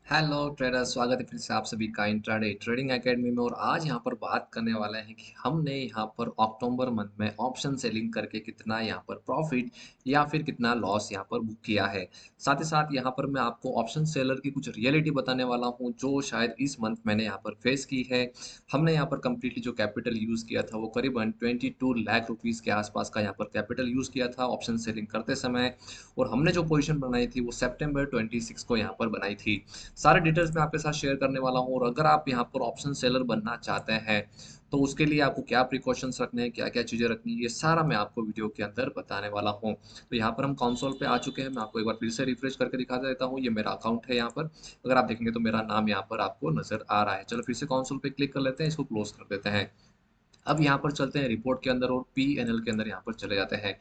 Hello traders, स्वागत है फिर से आप सभी का इंट्राडे ट्रेडिंग एकेडमी में। और आज यहाँ पर बात करने वाला है कि हमने यहाँ पर अक्टूबर मंथ में ऑप्शन सेलिंग करके कितना यहाँ पर प्रॉफिट या फिर कितना लॉस यहाँ पर बुक किया है। साथ ही साथ यहाँ पर मैं आपको ऑप्शन सेलर की कुछ रियलिटी बताने वाला हूँ जो शायद इस मंथ मैंने यहाँ पर फेस की है। हमने यहाँ पर कम्प्लीटली जो कैपिटल यूज़ किया था वो करीबन 22 लाख रुपीज़ के आसपास का यहाँ पर कैपिटल यूज़ किया था ऑप्शन सेलिंग करते समय। और हमने जो पोजिशन बनाई थी वो सेप्टेम्बर 26 को यहाँ पर बनाई थी। सारे डिटेल्स मैं आपके साथ शेयर करने वाला हूँ। और अगर आप यहाँ पर ऑप्शन सेलर बनना चाहते हैं तो उसके लिए आपको क्या प्रिकॉशंस रखने हैं, क्या क्या चीज़ें रखनी है, ये सारा मैं आपको वीडियो के अंदर बताने वाला हूँ। तो यहाँ पर हम कंसोल पे आ चुके हैं। मैं आपको एक बार फिर से रिफ्रेश करके दिखा देता हूँ। ये मेरा अकाउंट है यहाँ पर। अगर आप देखेंगे तो मेरा नाम यहाँ पर आपको नजर आ रहा है। चलो फिर से कंसोल पे क्लिक कर लेते हैं, इसको क्लोज कर देते हैं। अब यहाँ पर चलते हैं रिपोर्ट के अंदर और पी&एल के अंदर यहाँ पर चले जाते हैं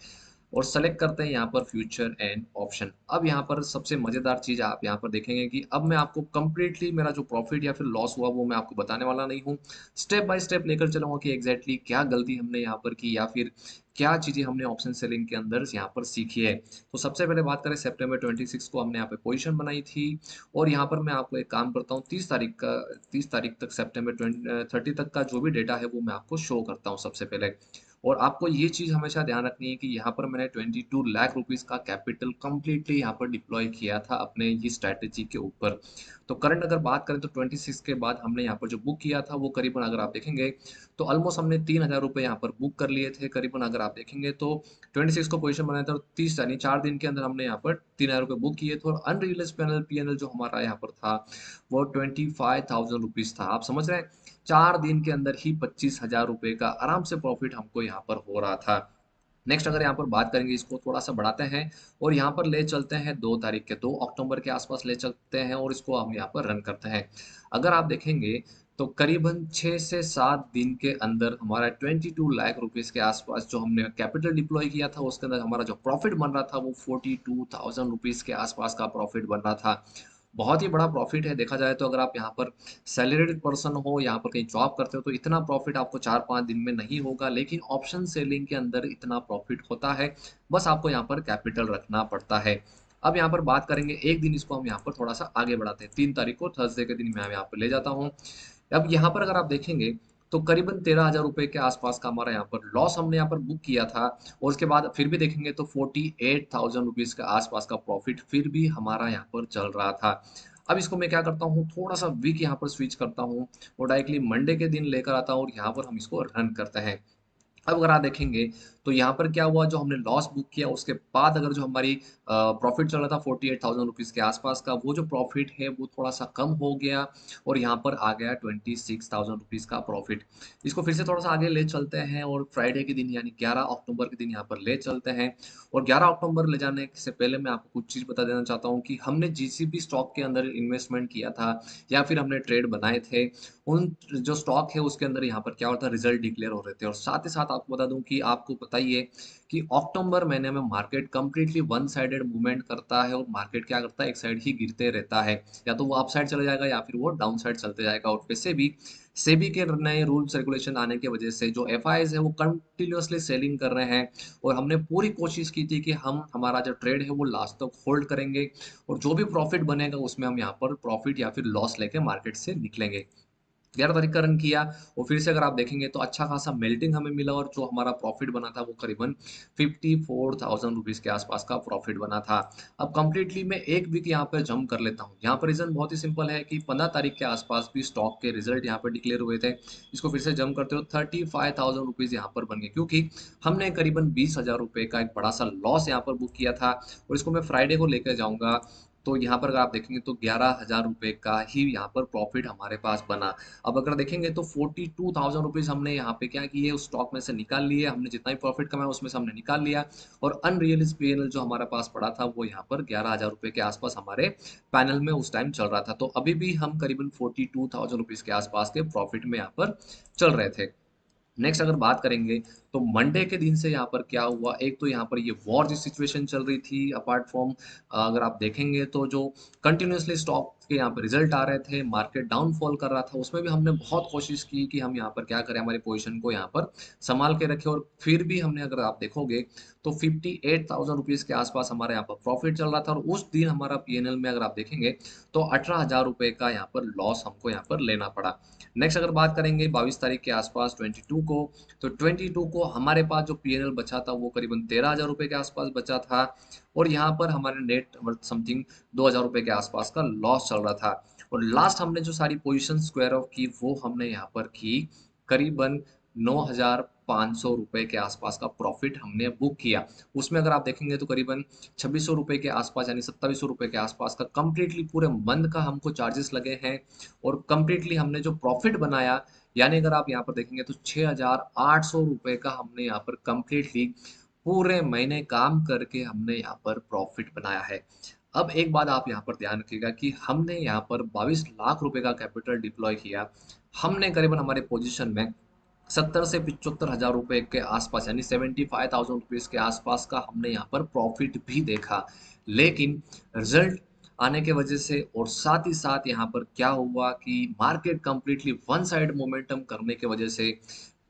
और सेलेक्ट करते हैं यहाँ पर फ्यूचर एंड ऑप्शन। अब यहाँ पर सबसे मजेदार चीज आप यहाँ पर देखेंगे कि अब मैं आपको कंप्लीटली मेरा जो प्रॉफिट या फिर लॉस हुआ वो मैं आपको बताने वाला नहीं हूँ। स्टेप बाय स्टेप लेकर चलूंगा कि एग्जैक्टली क्या गलती हमने यहाँ पर की या फिर क्या चीजें हमने ऑप्शन सेलिंग के अंदर यहाँ पर सीखी है। तो सबसे पहले बात करें, सेप्टेम्बर 26 को हमने यहाँ पे पोजीशन बनाई थी। और यहाँ पर मैं आपको एक काम करता हूँ, 30 तारीख तक, सेप्टेम्बर 30 तक का जो भी डेटा है वो मैं आपको शो करता हूँ सबसे पहले। और आपको ये चीज़ हमेशा ध्यान रखनी है कि यहाँ पर मैंने 22 लाख रुपीज़ का कैपिटल कंप्लीटली यहाँ पर डिप्लॉय किया था अपने ये स्ट्रैटेजी के ऊपर। तो करंट अगर बात करें तो 26 के बाद हमने यहाँ पर जो बुक किया था वो करीबन अगर आप देखेंगे तो ऑलमोस्ट हमने 3,000 रुपये यहाँ पर बुक कर लिए थे करीबन। अगर आप देखेंगे तो 26 को पोजीशन बनाया था और 30 यानी 4 दिन के अंदर हमने यहाँ पर 3,000 रुपये बुक किए थे। और अनरियलाइज्ड पी&एल जो हमारा यहाँ पर था वो 25,000 रुपीज़ था। आप समझ रहे हैं, 4 दिन के अंदर ही 25,000 रुपये का आराम से प्रॉफिट हमको यहाँ पर हो रहा था। नेक्स्ट अगर यहाँ पर बात करेंगे, इसको थोड़ा सा बढ़ाते हैं और यहाँ पर ले चलते हैं 2 तारीख के, 2 अक्टूबर के आसपास ले चलते हैं और इसको हम यहाँ पर रन करते हैं। अगर आप देखेंगे तो करीबन 6 से 7 दिन के अंदर हमारा 22 लाख रुपीज़ के आसपास जो हमने कैपिटल डिप्लॉय किया था उसके अंदर हमारा जो प्रॉफिट बन रहा था वो 42,000 रुपीज़ के आसपास का प्रॉफिट बन रहा था। बहुत ही बड़ा प्रॉफिट है देखा जाए तो। अगर आप यहाँ पर सैलरीड पर्सन हो, यहाँ पर कहीं जॉब करते हो तो इतना प्रॉफिट आपको 4-5 दिन में नहीं होगा, लेकिन ऑप्शन सेलिंग के अंदर इतना प्रॉफिट होता है। बस आपको यहाँ पर कैपिटल रखना पड़ता है। अब यहाँ पर बात करेंगे एक दिन, इसको हम यहाँ पर थोड़ा सा आगे बढ़ाते हैं। 3 तारीख को थर्सडे के दिन मैं यहाँ पर ले जाता हूँ। अब यहाँ पर अगर आप देखेंगे तो करीबन 13,000 रुपये के आसपास का हमारा यहाँ पर लॉस हमने यहाँ पर बुक किया था। और उसके बाद फिर भी देखेंगे तो 48,000 रुपीज़ के आसपास का प्रॉफिट फिर भी हमारा यहाँ पर चल रहा था। अब इसको मैं क्या करता हूँ, थोड़ा सा वीक यहाँ पर स्विच करता हूँ और डायरेक्टली मंडे के दिन लेकर आता हूँ और यहाँ पर हम इसको रन करते हैं। अब अगर आप देखेंगे तो यहाँ पर क्या हुआ, जो हमने लॉस बुक किया उसके बाद अगर जो हमारी प्रॉफिट चल रहा था 48,000 रुपीज़ के आसपास का, वो जो प्रॉफिट है वो थोड़ा सा कम हो गया और यहाँ पर आ गया 26,000 रुपीज़ का प्रॉफिट। इसको फिर से थोड़ा सा आगे ले चलते हैं और फ्राइडे के दिन यानी 11 अक्टूबर के दिन यहाँ पर ले चलते हैं। और 11 अक्टूबर ले जाने से पहले मैं आपको कुछ चीज़ बता देना चाहता हूँ कि हमने जिस भी स्टॉक के अंदर इन्वेस्टमेंट किया था या फिर हमने ट्रेड बनाए थे, उन जो स्टॉक है उसके अंदर यहाँ पर क्या होता है, रिजल्ट डिक्लेयर हो रहे थे। और साथ ही साथ आपको बता दूं कि आपको बताइए कि अक्टूबर महीने में market completely one sided movement करता है और मार्केट क्या करता है, एक साइड ही गिरते रहता है। या तो वो अप साइड चले जाएगा या फिर वो डाउन साइड चलते जाएगा। और वैसे भी सेबी के नए रूल्स रेगुलेशन आने की वजह से जो एफआईज है वो कंटिन्यूअसली सेलिंग कर रहे हैं। और हमने पूरी कोशिश की थी कि हम हमारा जो ट्रेड है वो लास्ट तक होल्ड करेंगे और जो भी प्रॉफिट बनेगा उसमें हम यहाँ पर प्रॉफिट या फिर लॉस लेके मार्केट से निकलेंगे। 11 तारीख का रन किया और फिर से अगर आप देखेंगे तो अच्छा खासा मेल्टिंग हमें मिला और जो हमारा प्रॉफिट बना था वो करीबन 54,000 रुपीज़ के आसपास का प्रॉफिट बना था। अब कंप्लीटली मैं एक वीक यहाँ पर जंप कर लेता हूँ। यहाँ पर रीजन बहुत ही सिंपल है कि 15 तारीख के आसपास भी स्टॉक के रिजल्ट यहाँ पर डिक्लेयर हुए थे। इसको फिर से जंप करते हो 35,000 रुपीज़ यहाँ पर बन गए, क्योंकि हमने करीबन 20,000 रुपये का एक बड़ा सा लॉस यहाँ पर बुक किया था। और इसको मैं फ्राइडे को लेकर जाऊंगा तो यहाँ पर अगर आप देखेंगे तो 11,000 रुपये का ही यहाँ पर प्रॉफिट हमारे पास बना। अब अगर देखेंगे तो 42,000 रुपीज़ हमने यहाँ पे क्या किए, उस स्टॉक में से निकाल लिए। हमने जितना भी प्रॉफिट कमाया उसमें से हमने निकाल लिया। और अनरियलाइज्ड पीएनएल जो हमारे पास पड़ा था वो यहाँ पर 11,000 रुपये के आसपास हमारे पैनल में उस टाइम चल रहा था। तो अभी भी हम करीबन 42,000 रुपीज़ के आसपास के प्रॉफिट में यहाँ पर चल रहे थे। नेक्स्ट अगर बात करेंगे तो मंडे के दिन से यहाँ पर क्या हुआ, एक तो यहाँ पर ये वॉर की सिचुएशन चल रही थी। अपार्ट फ्रॉम अगर आप देखेंगे तो जो कंटिन्यूअसली स्टॉक के यहाँ पे रिजल्ट आ रहे थे, मार्केट डाउनफॉल कर रहा था, उसमें भी हमने बहुत कोशिश की कि हम यहाँ पर क्या करें, हमारी पोजीशन को यहाँ पर संभाल के रखें और फिर भी हमने, अगर आप देखोगे तो 58,000 रुपीज़ के आसपास हमारे यहाँ पर प्रॉफिट चल रहा था और उस दिन हमारा पीएनएल में अगर आप देखेंगे तो 18,000 रुपए का यहाँ पर लॉस हमको यहाँ पर लेना पड़ा। नेक्स्ट अगर बात करेंगे 22 तारीख के आसपास 22 को, तो 22 को हमारे पास जो पीएनएल बचा था वो करीबन 13,000 रुपए के आसपास बचा था और यहाँ पर हमारे नेट वर्थ समथिंग 2,000 रुपए के आसपास का लॉस चल रहा था। और लास्ट हमने जो सारी पोजीशन स्क्वायर ऑफ की वो हमने यहाँ पर की करीबन 9,500 रुपए के आसपास का प्रॉफिट हमने बुक किया। उसमें अगर आप देखेंगे तो करीबन 2600 रुपए के आसपास यानी 2700 रुपए के आसपास का कंप्लीटली पूरे मंथ का हमको चार्जेस लगे हैं और कंप्लीटली हमने जो प्रॉफिट बनाया, यानी अगर आप यहाँ पर देखेंगे तो 6,800 रुपए का हमने यहाँ पर कंप्लीटली पूरे महीने काम करके हमने यहाँ पर प्रॉफिट बनाया है। अब एक बात आप यहाँ पर ध्यान रखिएगा कि हमने यहाँ पर 22 लाख रुपए का कैपिटल डिप्लॉय किया। हमने करीबन हमारे पोजीशन में 70 से 75,000 रुपए के आसपास यानी 75,000 रुपीज के आसपास का हमने यहाँ पर प्रॉफिट भी देखा। लेकिन रिजल्ट आने के वजह से और साथ ही साथ यहाँ पर क्या हुआ कि market completely one side momentum करने के वजह से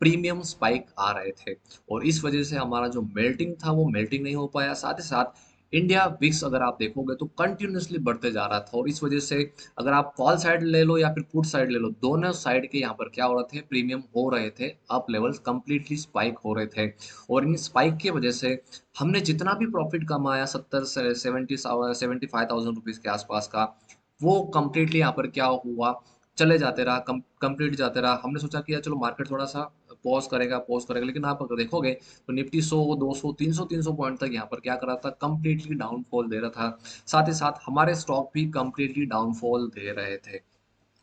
प्रीमियम स्पाइक आ रहे थे और इस वजह से हमारा जो मेल्टिंग था वो मेल्टिंग नहीं हो पाया। साथ ही साथ इंडिया विक्स अगर आप देखोगे तो कंटिन्यूअसली बढ़ते जा रहा था और इस वजह से अगर आप कॉल साइड ले लो या फिर पुट साइड ले लो, दोनों साइड के यहाँ पर क्या हो रहे थे, प्रीमियम हो रहे थे, अप लेवल्स कंप्लीटली स्पाइक हो रहे थे और इन स्पाइक की वजह से हमने जितना भी प्रॉफिट कमाया 70 से 75,000 रुपीज के आसपास का, वो कंप्लीटली यहाँ पर क्या हुआ, चले जाते रहा, कंप्लीट जाते रहा। हमने सोचा कि यार चलो मार्केट थोड़ा सा पॉज करेगा, लेकिन आप अगर देखोगे तो निफ्टी 100 200 300 पॉइंट तक यहाँ पर क्या कर रहा था, कंप्लीटली डाउनफॉल दे रहा था। साथ ही साथ हमारे स्टॉक भी कंप्लीटली डाउनफॉल दे रहे थे।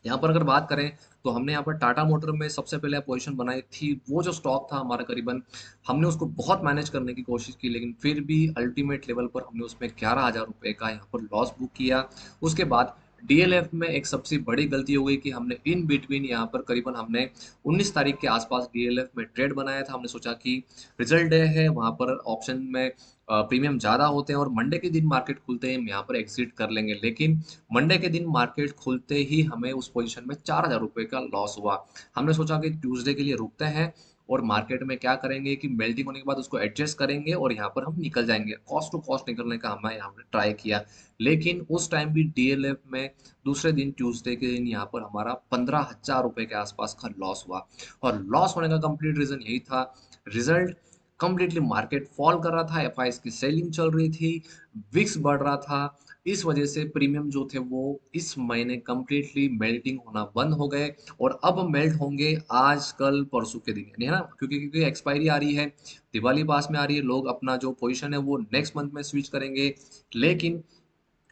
यहाँ पर अगर बात करें तो हमने यहाँ पर टाटा मोटर में सबसे पहले पोजीशन बनाई थी। वो जो स्टॉक था हमारा करीबन, हमने उसको बहुत मैनेज करने की कोशिश की लेकिन फिर भी अल्टीमेट लेवल पर हमने उसमें 11,000 रुपए का यहाँ पर लॉस बुक किया। उसके बाद डीएलएफ में एक सबसे बड़ी गलती हो गई कि हमने इन बिटवीन यहाँ पर करीबन हमने 19 तारीख के आसपास डीएलएफ में ट्रेड बनाया था। हमने सोचा कि रिजल्ट डे है, वहाँ पर ऑप्शन में प्रीमियम ज़्यादा होते हैं और मंडे के दिन मार्केट खुलते ही हम यहाँ पर एग्जिट कर लेंगे, लेकिन मंडे के दिन मार्केट खुलते ही हमें उस पोजीशन में 4,000 रुपए का लॉस हुआ। हमने सोचा कि ट्यूसडे के लिए रुकते हैं और मार्केट में क्या करेंगे कि मेल्टिंग होने के बाद उसको एडजस्ट करेंगे और यहाँ पर हम निकल जाएंगे, कॉस्ट टू कॉस्ट निकलने का हमने यहाँ पर ट्राई किया। लेकिन उस टाइम भी डीएलएफ में दूसरे दिन ट्यूसडे के दिन यहाँ पर हमारा 15,000 रुपए के आसपास का लॉस हुआ और लॉस होने का कंप्लीट रीजन यही था, रिजल्ट कंप्लीटली मार्केट फॉल कर रहा था, एफआईएस की सेलिंग चल रही थी, विक्स बढ़ रहा था। इस वजह से प्रीमियम जो थे वो इस महीने कंप्लीटली मेल्टिंग होना बंद हो गए और अब मेल्ट होंगे आज कल परसों के दिन, यानी है ना, क्योंकि एक्सपायरी आ रही है, दिवाली पास में आ रही है, लोग अपना जो पोजीशन है वो नेक्स्ट मंथ में स्विच करेंगे। लेकिन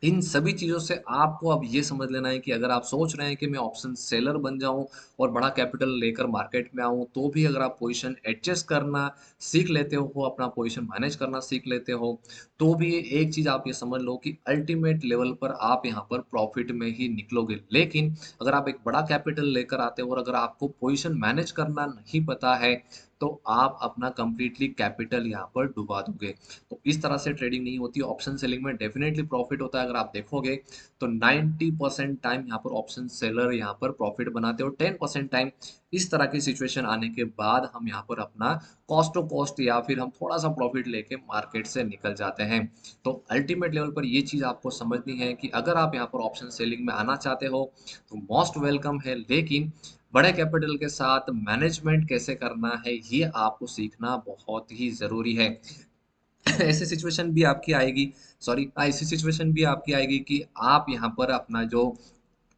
इन सभी चीज़ों से आपको अब ये समझ लेना है कि अगर आप सोच रहे हैं कि मैं ऑप्शन सेलर बन जाऊं और बड़ा कैपिटल लेकर मार्केट में आऊं, तो भी अगर आप पोजीशन एडजस्ट करना सीख लेते हो, अपना पोजीशन मैनेज करना सीख लेते हो, तो भी एक चीज़ आप ये समझ लो कि अल्टीमेट लेवल पर आप यहाँ पर प्रॉफिट में ही निकलोगे। लेकिन अगर आप एक बड़ा कैपिटल लेकर आते हो और अगर आपको पोजीशन मैनेज करना नहीं पता है, तो आप अपना कंप्लीटली कैपिटल यहाँ पर डुबा दोगे। तो इस तरह से ट्रेडिंग नहीं होती। ऑप्शन सेलिंग में डेफिनेटली प्रॉफिट होता है। अगर आप देखोगे तो 90% टाइम यहाँ पर ऑप्शन सेलर यहाँ पर प्रॉफिट बनाते हैं और 10% टाइम इस तरह की सिचुएशन आने के बाद हम यहाँ पर अपना कॉस्ट टू कॉस्ट या फिर हम थोड़ा सा प्रॉफिट लेके मार्केट से निकल जाते हैं। तो अल्टीमेट लेवल पर ये चीज़ आपको समझनी है कि अगर आप यहाँ पर ऑप्शन सेलिंग में आना चाहते हो तो मोस्ट वेलकम है, लेकिन बड़े कैपिटल के साथ मैनेजमेंट कैसे करना है ये आपको सीखना बहुत ही ज़रूरी है। ऐसी सिचुएशन भी आपकी आएगी, ऐसी सिचुएशन भी आपकी आएगी कि आप यहाँ पर अपना जो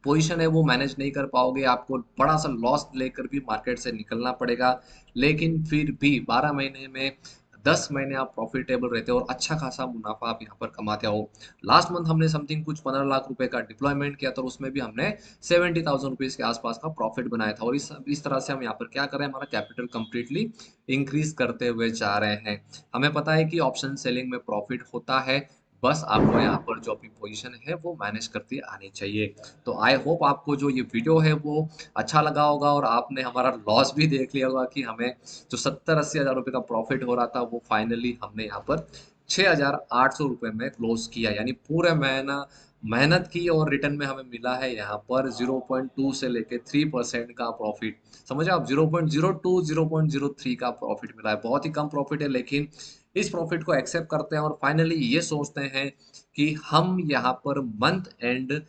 पोजीशन है वो मैनेज नहीं कर पाओगे, आपको बड़ा सा लॉस लेकर भी मार्केट से निकलना पड़ेगा। लेकिन फिर भी 12 महीने में 10 महीने आप प्रॉफिटेबल रहते हो और अच्छा खासा मुनाफा आप यहाँ पर कमाते हो। लास्ट मंथ हमने समथिंग कुछ 15 लाख रुपए का डिप्लॉयमेंट किया था और उसमें भी हमने 70,000 रुपीज के आसपास का प्रॉफिट बनाया था और इस तरह से हम यहाँ पर क्या कर रहे हैं, हमारा कैपिटल कंप्लीटली इंक्रीज करते हुए जा रहे हैं। हमें पता है कि ऑप्शन सेलिंग में प्रॉफिट होता है, बस आपको यहाँ पर जो अपनी पोजीशन है वो मैनेज करती आनी चाहिए। तो आई होप आपको जो ये वीडियो है वो अच्छा लगा होगा और आपने हमारा लॉस भी देख लिया होगा कि हमें जो 70-80 हज़ार रुपये का प्रॉफिट हो रहा था वो फाइनली हमने यहाँ पर 6,800 रुपये में क्लोज किया, यानी पूरे महीना मेहनत की और रिटर्न में हमें मिला है यहाँ पर 0.2 से लेके 3% का प्रॉफिट। समझे आप, 0.02 0.03 का प्रॉफिट मिला है। बहुत ही कम प्रॉफिट है, लेकिन इस प्रॉफिट को एक्सेप्ट करते हैं और फाइनली ये सोचते हैं कि हम यहाँ पर मंथ एंड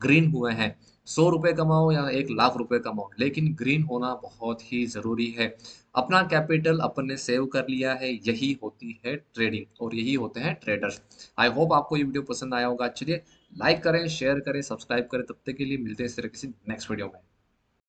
ग्रीन हुए हैं। 100 रुपये कमाओ या 1 लाख रुपए कमाओ, लेकिन ग्रीन होना बहुत ही जरूरी है। अपना कैपिटल अपन ने सेव कर लिया है, यही होती है ट्रेडिंग और यही होते हैं ट्रेडर्स। आई होप आपको ये वीडियो पसंद आया होगा। चलिए लाइक करें, शेयर करें, सब्सक्राइब करें। तब तक के लिए मिलते हैं इस तरह किसी नेक्स्ट वीडियो में।